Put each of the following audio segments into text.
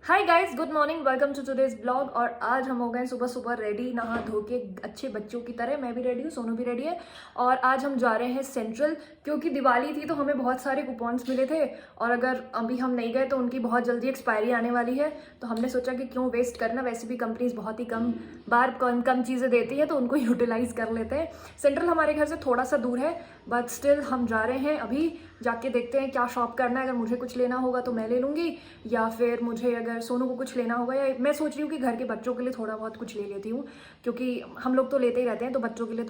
Hi guys, good morning, welcome to today's blog. और आज हम हो गए सुबह सुबह रेडी, नहा धो के अच्छे बच्चों की तरह। मैं भी रेडी हूँ, सोनू भी रेडी है। और आज हम जा रहे हैं सेंट्रल, क्योंकि दिवाली थी तो हमें बहुत सारे कूपन्स मिले थे और अगर अभी हम नहीं गए तो उनकी बहुत जल्दी एक्सपायरी आने वाली है। तो हमने सोचा कि क्यों वेस्ट करना, वैसे भी कंपनीज बहुत ही कम चीज़ें देती है तो उनको यूटिलाइज कर लेते हैं। सेंट्रल हमारे घर से थोड़ा सा दूर है, बट स्टिल हम जा रहे हैं। अभी जाके देखते हैं क्या शॉप करना है। अगर मुझे कुछ लेना होगा तो मैं ले लूँगी, या फिर मुझे अगर सोनू को कुछ लेना होगा, या मैं सोच रही हूँ कि घर के बच्चों के लिए थोड़ा बहुत कुछ ले लेती हूँ, क्योंकि हम लोग तो लेते ही रहते हैं, तो बच्चों के लिए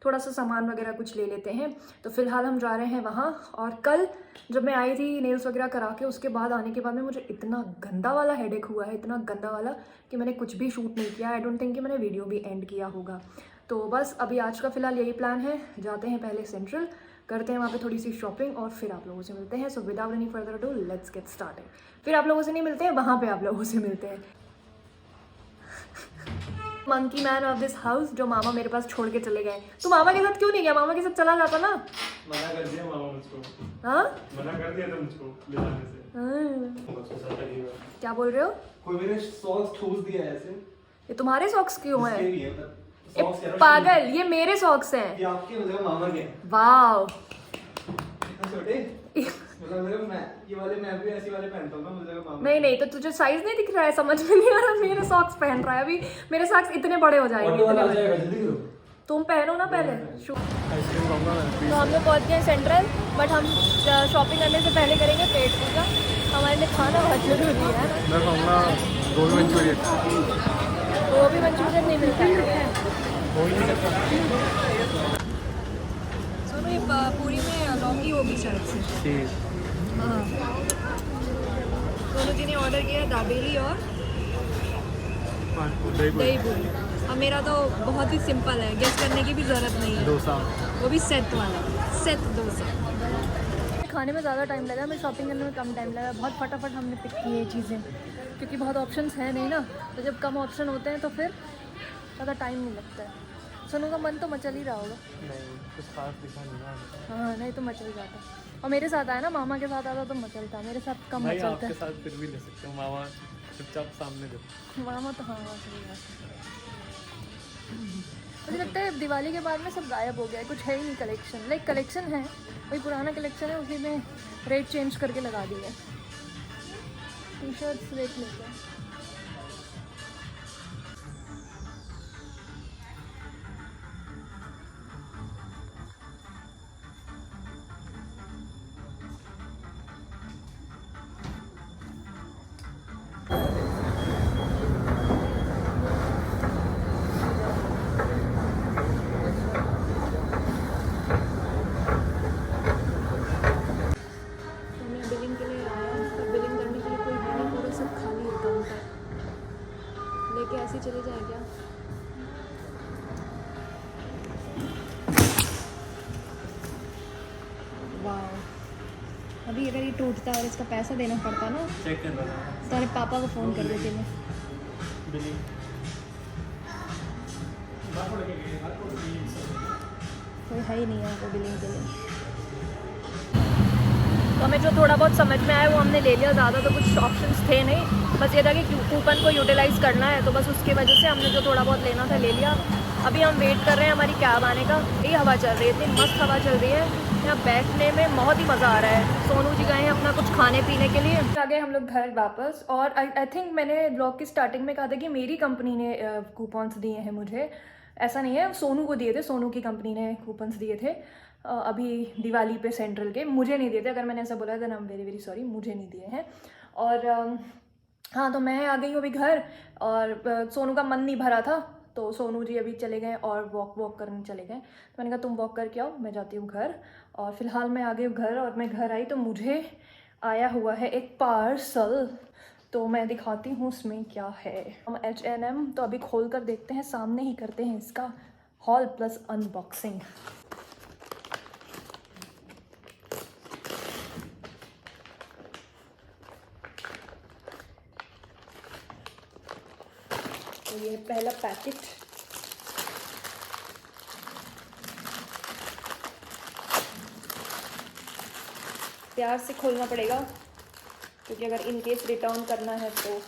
थोड़ा सा सामान वगैरह कुछ ले लेते हैं। तो फिलहाल हम जा रहे हैं वहाँ। और कल जब मैं आई थी नेल्स वगैरह करा के, उसके बाद आने के बाद में मुझे इतना गंदा वाला हेडेक हुआ है, इतना गंदा वाला कि मैंने कुछ भी शूट नहीं किया। आई डोंट थिंक कि मैंने वीडियो भी एंड किया होगा। तो बस अभी आज का फिलहाल यही प्लान है। जाते हैं पहले सेंट्रल, करते हैं वहाँ पे थोड़ी सी शॉपिंग और फिर आप लोगों से मिलते हैं। So without any further do let's get started. फिर आप लोगों से नहीं मिलते हैं, वहाँ पे आप लोगों से मिलते हैं। Monkey man of this house जो मामा मेरे पास छोड़ के चले गए। तू मामा के साथ क्यों नहीं गया? मामा के साथ चला जाता ना। मना कर दिया मामा मुझको। हाँ, मना कर दिया था मुझको ले जाने से। क्या बोल रहे हो? कोई मेरे सॉक्स ठूस दिया है ऐसे। ये तुम्हारे सॉक्स क्यों इसके हैं? भी है, मतलब ये सॉक्स कह रहा हूँ, पागल, ये मेरे सॉक्स हैं। ये आपके मतलब मामा के हैं। वाओ, इतने छोटे, मतलब मेरे मैं ये वाले मैं भी ऐसे वाले पहनता हूँ ना, मुझे मामा। नहीं तो तुझे साइज नहीं दिख रहा है, समझ में नहीं आ रहा। मेरे सॉक्स पहन रहा है अभी, मेरे सॉक्स इतने बड़े हो जाएंगे, ऑटो वाला इतने आ बड़े। जाएगा, जल्दी करो। तुम पहनो ना पहले। आइसक्रीम खाऊंगा मैं। तो हम लोग पहुँच गए सेंट्रल, बट हम शॉपिंग करने से पहले करेंगे पेट पूजा। हमारे लिए खाना बहुत जरूरी है ना। मैं खाऊंगा गोभी मंचूरियन। गोभी मंचूरियन नहीं मिलता है। हो ही नहीं सकता। सुनो, ये पूरी में लौकी होगी शायद से। ठीक। हाँ, दोनों जी ने ऑर्डर किया दाबेली और दही पूरी। अब मेरा तो बहुत ही सिंपल है, गेस करने की भी ज़रूरत नहीं है। डोसा। वो भी सेट वाला, सेट डोसा। खाने में ज़्यादा टाइम लगा, हमें शॉपिंग करने में कम टाइम लगा। बहुत फटाफट हमने पिक की ये चीज़ें, क्योंकि बहुत ऑप्शंस हैं नहीं ना। तो जब कम ऑप्शन होते हैं तो फिर ज़्यादा टाइम नहीं लगता है। सोनू का मन तो मचल ही रहा होगा। नहीं, कुछ खास दिखा नहीं रहा। हाँ, नहीं तो मचल जाता। और मेरे साथ आया ना, मामा के साथ आता तो मचलता, मेरे साथ कम भाई मचलता आपके है। साथ फिर भी ले सकते हो, मामा चुपचाप सामने देखो। मामा तो हाँ सही बात है। मुझे लगता है दिवाली के बाद में सब गायब हो गया है, कुछ है ही नहीं कलेक्शन। लाइक कलेक्शन है, वही पुराना कलेक्शन है, उसी में रेट चेंज करके लगा दिया है। टी शर्ट्स देख लेते हैं। मैं बिलिंग के लिए आया, पर बिलिंग करने के लिए कोई है नहीं, पूरा सब खाली है काउंटर। लेके ऐसे ही चले जाए क्या? वाह, अभी अगर ये टूटता और इसका पैसा देना पड़ता ना, चेक कर रहा था। तो अरे पापा को फ़ोन कर देती मैं। बिलिंग। कोई है ही नहीं है यहाँ पे बिलिंग के लिए। तो हमें जो थोड़ा बहुत समझ में आया वो हमने ले लिया। ज़्यादा तो कुछ ऑप्शंस थे नहीं, बस ये था कि कूपन को यूटिलाइज़ करना है, तो बस उसकी वजह से हमने जो थोड़ा बहुत लेना था ले लिया। अभी हम वेट कर रहे हैं हमारी कैब आने का। ये हवा चल रही है, इतनी मस्त हवा चल रही है, यहाँ बैठने में बहुत ही मज़ा आ रहा है। सोनू जी गए हैं अपना कुछ खाने पीने के लिए। आ गए हम लोग घर वापस। और आई थिंक मैंने ब्लॉग की स्टार्टिंग में कहा था कि मेरी कंपनी ने कूपन्स दिए हैं मुझे। ऐसा नहीं है, सोनू को दिए थे, सोनू की कंपनी ने कूपन्स दिए थे अभी दिवाली पे सेंट्रल के। मुझे नहीं दिए थे, अगर मैंने ऐसा बोला था ना, वेरी वेरी सॉरी, मुझे नहीं दिए हैं। और हाँ, तो मैं आ गई हूँ अभी घर, और सोनू का मन नहीं भरा था तो सोनू जी अभी चले गए और वॉक करने चले गए। तो मैंने कहा तुम वॉक करके आओ, मैं जाती हूँ घर। और फिलहाल मैं आ गई हूँ घर, और मैं घर आई तो मुझे आया हुआ है एक पार्सल, तो मैं दिखाती हूँ उसमें क्या है। हम H&M, तो अभी खोल कर देखते हैं, सामने ही करते हैं इसका हॉल प्लस अनबॉक्सिंग। तो ये पहला पैकेट, प्यार से खोलना पड़ेगा। क्योंकि अगर इन केस रिटर्न करना है तो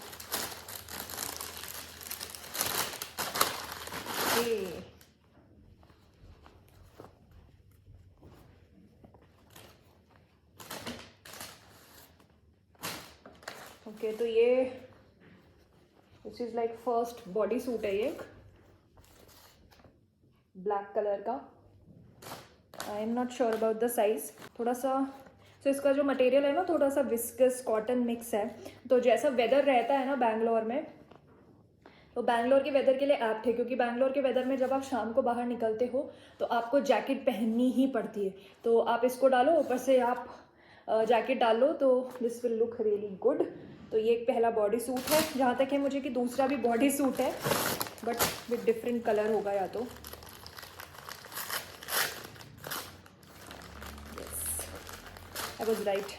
ओके तो ये this is like first body suit है ये एक ब्लैक कलर का। I am not sure about the size. थोड़ा सा तो इसका जो मटेरियल है ना थोड़ा सा विस्कस कॉटन मिक्स है। तो जैसा वेदर रहता है ना बैंगलोर में, तो बैंगलोर के वेदर के लिए ऐप्ट है, क्योंकि बैंगलोर के वेदर में जब आप शाम को बाहर निकलते हो तो आपको जैकेट पहननी ही पड़ती है। तो आप इसको डालो, ऊपर से आप जैकेट डालो, तो this will look really good. तो ये एक पहला बॉडी सूट है। जहाँ तक है मुझे कि दूसरा भी बॉडी सूट है, बट विद डिफरेंट कलर होगा या तो। I was right.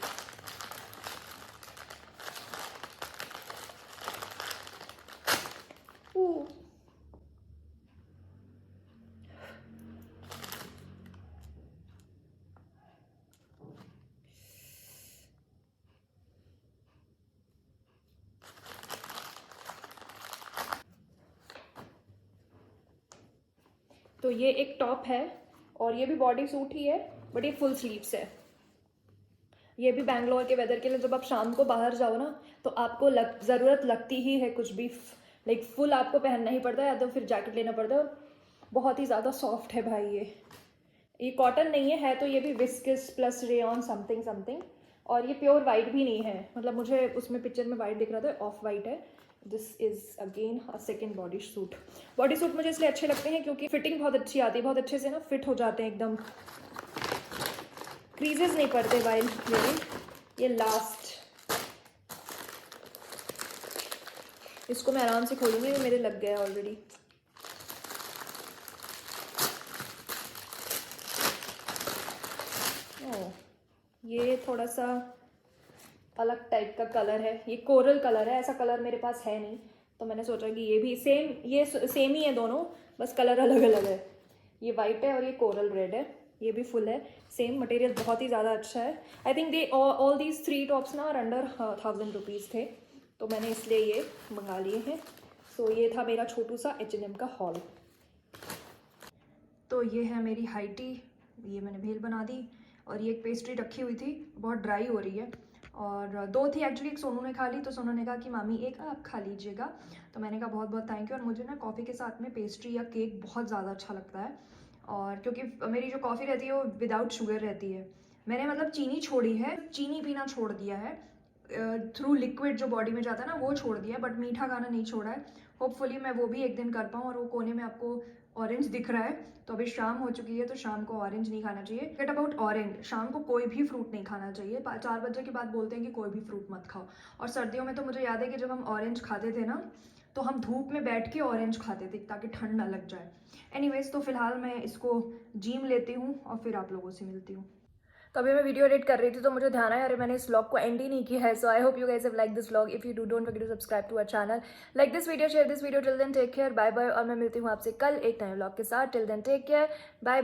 Ooh. तो ये एक टॉप है और ये भी बॉडी सूट ही है, बट ये फुल स्लीव्स है। ये भी बैंगलोर के वेदर के लिए जब आप शाम को बाहर जाओ ना तो आपको ज़रूरत लगती ही है कुछ भी लाइक फुल आपको पहनना ही पड़ता है, या तो फिर जैकेट लेना पड़ता है। बहुत ही ज़्यादा सॉफ्ट है भाई ये कॉटन नहीं है तो ये भी viscous plus rayon something something. और ये प्योर वाइट भी नहीं है, मतलब मुझे उसमें पिक्चर में वाइट दिख रहा था, ऑफ वाइट है। This is again a second body suit. Body suit मुझे इसलिए अच्छे लगते हैं क्योंकि फिटिंग बहुत अच्छी आती है, बहुत अच्छे से ना फिट हो जाते हैं एकदम, क्रीजेस नहीं पड़ते वाइल वेयरिंग। ये लास्ट, इसको मैं आराम से खोलूंगी, ये मेरे लग गया ऑलरेडी। ये थोड़ा सा अलग टाइप का कलर है, ये कोरल कलर है, ऐसा कलर मेरे पास है नहीं, तो मैंने सोचा कि ये भी सेम ही है दोनों, बस कलर अलग अलग है। ये वाइट है और ये कोरल रेड है, ये भी फुल है, सेम मटेरियल बहुत ही ज़्यादा अच्छा है। I think they all these 3 tops ना आर अंडर 1000 रुपीज़ थे, तो मैंने इसलिए ये मंगा लिए हैं। सो ये था मेरा छोटू सा H&M का हॉल। तो ये है मेरी हाई टी, ये मैंने भेल बना दी, और ये एक पेस्ट्री रखी हुई थी, बहुत ड्राई हो रही है, और 2 थी एक्चुअली, एक सोनू ने खा ली, तो सोनू ने कहा कि मामी एक आप खा लीजिएगा, तो मैंने कहा बहुत बहुत थैंक यू। और मुझे ना कॉफ़ी के साथ में पेस्ट्री या केक बहुत ज़्यादा अच्छा लगता है, और क्योंकि मेरी जो कॉफ़ी रहती है वो विदाउट शुगर रहती है। मैंने मतलब चीनी छोड़ी है, चीनी पीना छोड़ दिया है, थ्रू लिक्विड जो बॉडी में जाता है ना वो छोड़ दिया, बट मीठा खाना नहीं छोड़ा है। होपफुली मैं वो भी एक दिन कर पाऊँ। और वो कोने में आपको ऑरेंज दिख रहा है, तो अभी शाम हो चुकी है, तो शाम को ऑरेंज नहीं खाना चाहिए। गेट अबाउट ऑरेंज, शाम को कोई भी फ्रूट नहीं खाना चाहिए। 4 बजे के बाद बोलते हैं कि कोई भी फ्रूट मत खाओ। और सर्दियों में तो मुझे याद है कि जब हम ऑरेंज खाते थे ना, तो हम धूप में बैठ के ऑरेंज खाते थे ताकि ठंड ना लग जाए। एनीवेज, तो फिलहाल मैं इसको जिम लेती हूँ और फिर आप लोगों से मिलती हूँ। तो अभी मैं वीडियो एडिट कर रही थी, तो मुझे ध्यान आया अरे मैंने इस व्लॉग को एंड ही नहीं किया है। So I hope you guys have like this vlog. If you do, don't forget to subscribe to our channel, like this video, share this video. Till then take care, bye bye. और मैं मिलती हूँ आपसे कल एक नए vlog के साथ। Till then take care, bye bye.